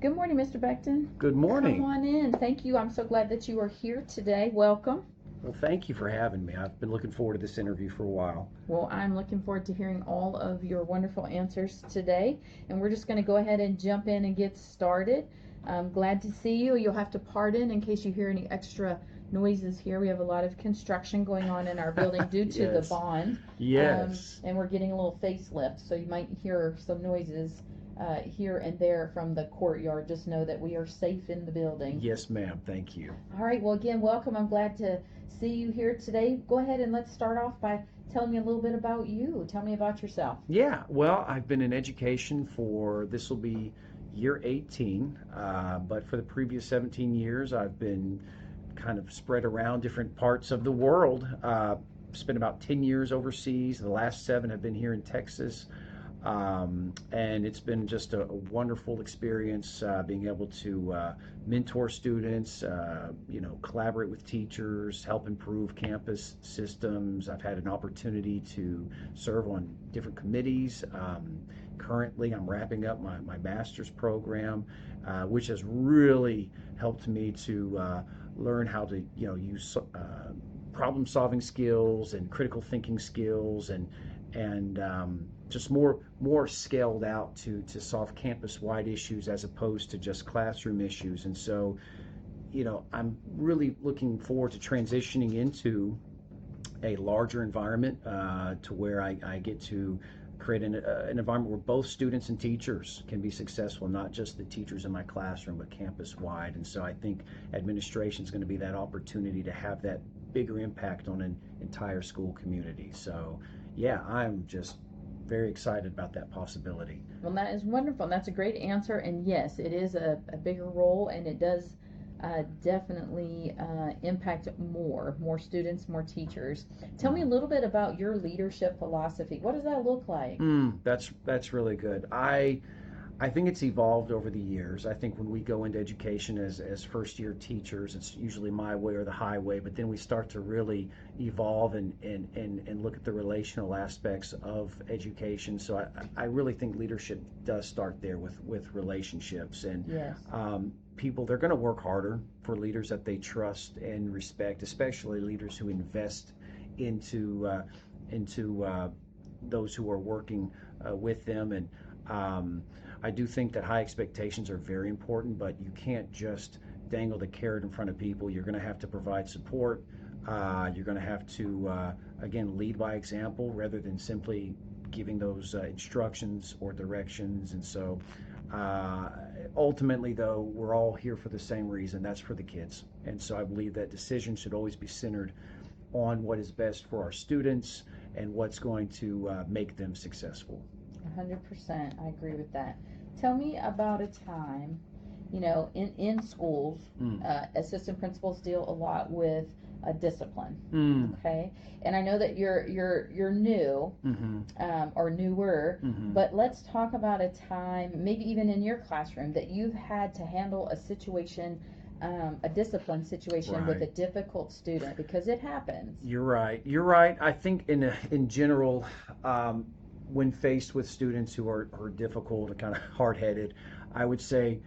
Good morning, Mr. Beckton. Good morning. Come on in. Thank you. I'm so glad that you are here today. Welcome. Well, thank you for having me. I've been looking forward to this interview for a while. Well, I'm looking forward to hearing all of your wonderful answers today. And we're just going to go ahead and jump in and get started. I'm glad to see you. You'll have to pardon in case you hear any extra noises here. We have a lot of construction going on in our building due to the Yes. bond. Yes. And we're getting a little facelift, so you might hear some noises here and there from the courtyard. Just know that we are safe in the building. Yes, ma'am. Thank you. All right, well, again, welcome. I'm glad to see you here today. Go ahead and let's start off by telling me a little bit about you. Tell me about yourself. Yeah, well, I've been in education this will be year 18, but for the previous 17 years, I've been kind of spread around different parts of the world. Spent about 10 years overseas. The last 7 have been here in Texas. And it's been just a wonderful experience being able to mentor students, collaborate with teachers, help improve campus systems. I've had an opportunity to serve on different committees. Currently, I'm wrapping up my master's program, which has really helped me to learn how to use problem-solving skills and critical thinking skills and just more scaled out to solve campus-wide issues as opposed to just classroom issues. And so, I'm really looking forward to transitioning into a larger environment to where I get to create an environment where both students and teachers can be successful, not just the teachers in my classroom, but campus-wide. And so I think administration is going to be that opportunity to have that bigger impact on an entire school community. So yeah, I'm just very excited about that possibility. Well, that is wonderful. And that's a great answer. And yes, it is a bigger role, and it does definitely impact more students, more teachers. Tell me a little bit about your leadership philosophy. What does that look like? That's really good. I think it's evolved over the years. I think when we go into education as first year teachers, it's usually my way or the highway, but then we start to really evolve and look at the relational aspects of education. So I really think leadership does start there with relationships. And yes. People, they're going to work harder for leaders that they trust and respect, especially leaders who invest into those who are working with them. And I do think that high expectations are very important, but you can't just dangle the carrot in front of people. You're going to have to provide support. You're going to have to, again, lead by example rather than simply giving those instructions or directions. And so ultimately, though, we're all here for the same reason. That's for the kids. And so I believe that decisions should always be centered on what is best for our students and what's going to make them successful. 100%. I agree with that. Tell me about a time, in schools, assistant principals deal a lot with discipline. Okay, and I know that you're new, or newer, but let's talk about a time, maybe even in your classroom, that you've had to handle a situation, a discipline situation with a difficult student, because it happens. You're right. I think in general, when faced with students who are difficult and kind of hard-headed, I would say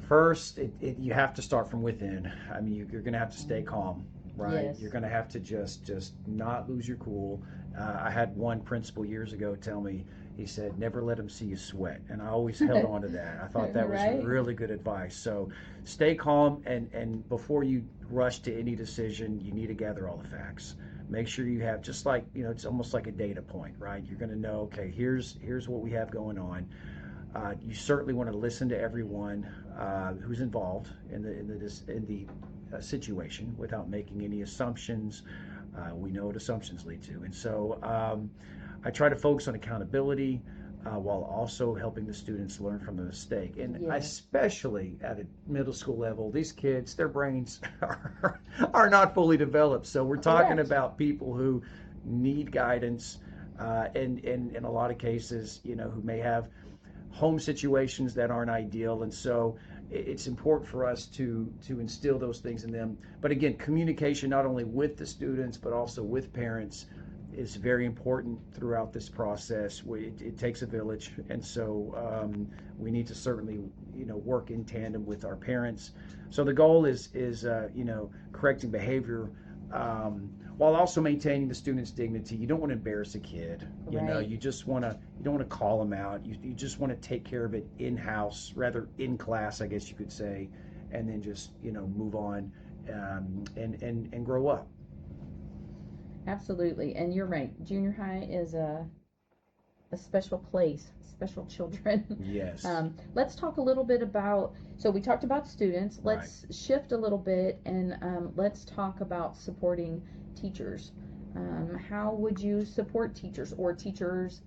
first you have to start from within. I mean, you're going to have to stay calm, right? Yes. You're going to have to just not lose your cool. I had one principal years ago tell me, he said, never let them see you sweat. And I always held on to that. I thought that was really good advice. So stay calm, and before you rush to any decision, you need to gather all the facts. Make sure you have, just like, it's almost like a data point, right? You're going to know, okay, here's what we have going on. You certainly want to listen to everyone who's involved in the situation without making any assumptions. We know what assumptions lead to. And so I try to focus on accountability while also helping the students learn from the mistake. And especially at a middle school level, these kids, their brains are not fully developed. So we're talking about people who need guidance, and in a lot of cases, who may have home situations that aren't ideal. And so it's important for us to instill those things in them. But again, communication not only with the students, but also with parents is very important throughout this process. It takes a village, and so we need to certainly, work in tandem with our parents. So the goal is correcting behavior, while also maintaining the student's dignity. You don't want to embarrass a kid. Right. You don't want to call them out. You just want to take care of it in-house, rather in class, I guess you could say, and then just, move on, and grow up. Absolutely. And you're right. Junior high is a special place, special children. Yes. Let's talk a little bit about, so we talked about students. Let's shift a little bit and let's talk about supporting teachers. How would you support teachers, or teachers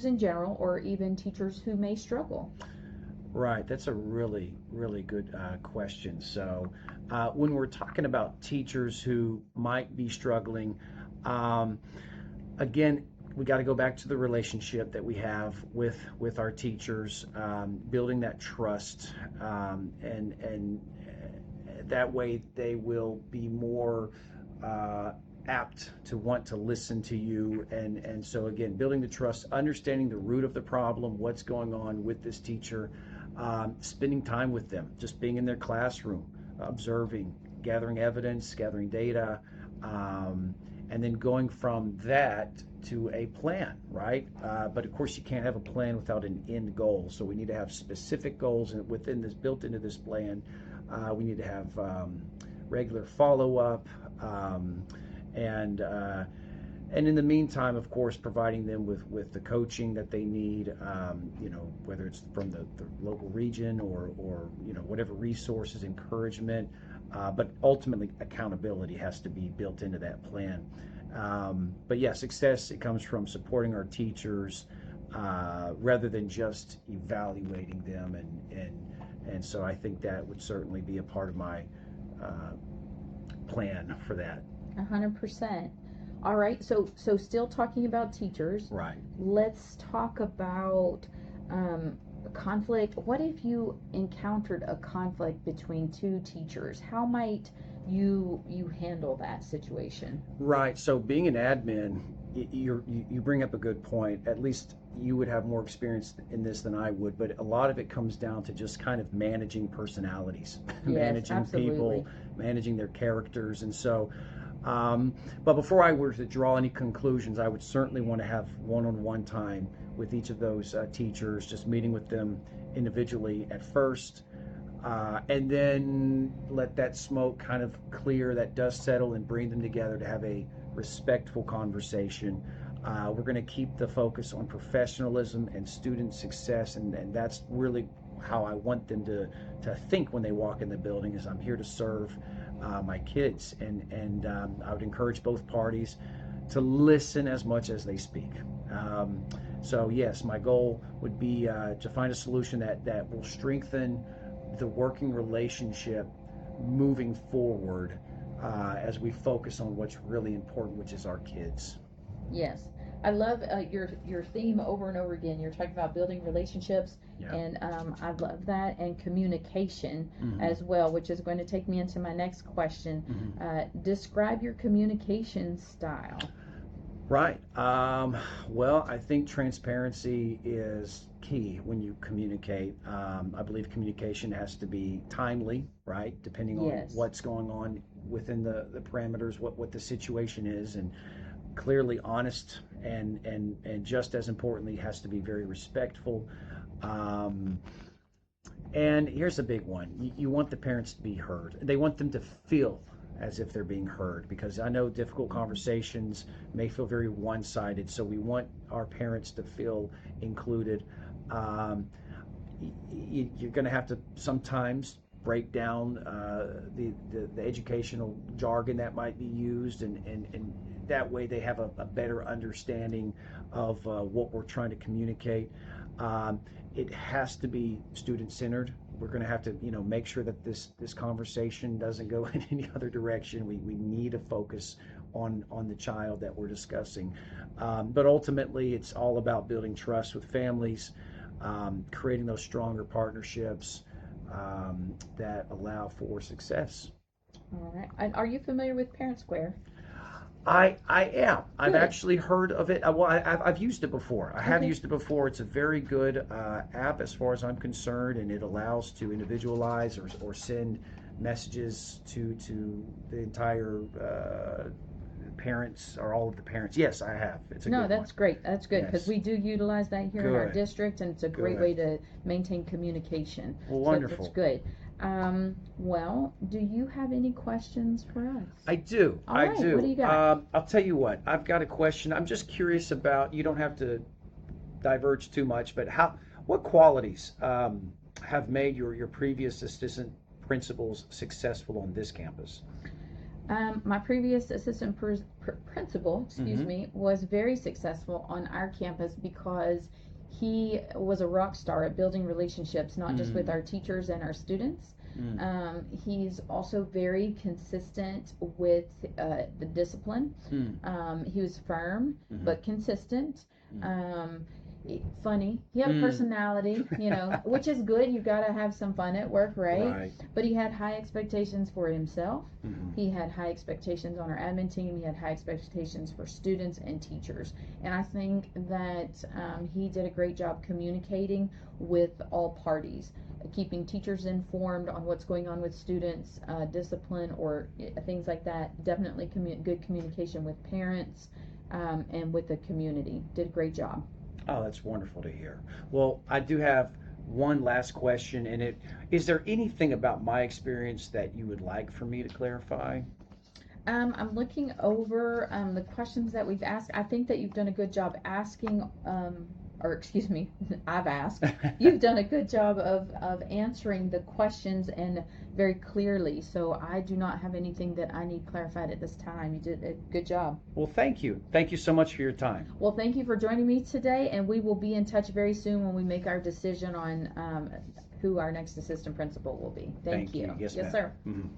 in general, or even teachers who may struggle? Right, that's a really, really good question. So, when we're talking about teachers who might be struggling, um, again, we got to go back to the relationship that we have with our teachers, building that trust, and that way they will be more apt to want to listen to you. And so again, building the trust, understanding the root of the problem, what's going on with this teacher, spending time with them, just being in their classroom, observing, gathering evidence, gathering data, and then going from that to a plan, right? But of course, you can't have a plan without an end goal. So we need to have specific goals within this, built into this plan. We need to have regular follow-up, and in the meantime, of course, providing them with the coaching that they need, whether it's from the local region or whatever resources, encouragement, but ultimately accountability has to be built into that plan. But yeah, success, it comes from supporting our teachers, rather than just evaluating them, and so I think that would certainly be a part of my plan for that. 100%. All right, so still talking about teachers. Right. Let's talk about conflict. What if you encountered a conflict between two teachers? How might you handle that situation? Right. So being an admin, you bring up a good point. At least you would have more experience in this than I would, but a lot of it comes down to just kind of managing personalities, Yes, managing absolutely. people, managing their characters, and so. But before I were to draw any conclusions, I would certainly want to have one-on-one time with each of those teachers, just meeting with them individually at first, and then let that smoke kind of clear, that dust settle, and bring them together to have a respectful conversation. We're going to keep the focus on professionalism and student success, and that's really how I want them to think when they walk in the building, is I'm here to serve my kids, and I would encourage both parties to listen as much as they speak. So yes, my goal would be to find a solution that will strengthen the working relationship moving forward, as we focus on what's really important, which is our kids. Yes, I love your theme over and over again. You're talking about building relationships, Yeah. and I love that, and communication Mhm. as well, which is going to take me into my next question. Describe your communication style. Right. Well, I think transparency is key when you communicate. I believe communication has to be timely, right? Depending on Yes. what's going on within the parameters, what the situation is, and clearly honest, and just as importantly, has to be very respectful. Um, and here's a big one. You want the parents to be heard. They want them to feel as if they're being heard, because I know difficult conversations may feel very one-sided. So we want our parents to feel included. Um, you're going to have to sometimes break down the educational jargon that might be used, and that way they have a better understanding of what we're trying to communicate. It has to be student-centered. We're going to have to, make sure that this conversation doesn't go in any other direction. We need to focus on the child that we're discussing. But ultimately, it's all about building trust with families, creating those stronger partnerships that allow for success. All right. And are you familiar with Parent Square? I am. I've Good. actually heard of it. Well, I've used it before. I have Okay. used it before. It's a very good app as far as I'm concerned, and it allows to individualize or send messages to the entire parents or all of the parents. Yes, I have. It's a No, good that's one. great. That's good because Yes. we do utilize that here in our Good. district, and it's a great Good. way to maintain communication. Well, So that's wonderful. good. Well, do you have any questions for us? I do. All I right, what do do. you got? I'll tell you what. I've got a question. I'm just curious about. You don't have to diverge too much, but what qualities have made your previous assistant principals successful on this campus? My previous assistant principal, excuse Mm-hmm. me, was very successful on our campus because he was a rock star at building relationships, not just with our teachers and our students. Mm. He's also very consistent with the discipline. He was firm Mm-hmm. but consistent. Um, Funny. He had a Mm. personality, which is good. You got to have some fun at work, right? Right. But he had high expectations for himself. Mm-hmm. He had high expectations on our admin team. He had high expectations for students and teachers. And I think that he did a great job communicating with all parties, keeping teachers informed on what's going on with students, discipline, or things like that. Definitely good communication with parents and with the community. Did a great job. Oh, that's wonderful to hear. Well, I do have one last question, and is there anything about my experience that you would like for me to clarify? I'm looking over the questions that we've asked. I think that you've done a good job asking, or excuse me, I've asked. You've done a good job of answering the questions and very clearly. So I do not have anything that I need clarified at this time. You did a good job. Well, thank you. Thank you so much for your time. Well, thank you for joining me today, and we will be in touch very soon when we make our decision on who our next assistant principal will be. Thank you. Yes, Yes, ma'am. sir. Mhm.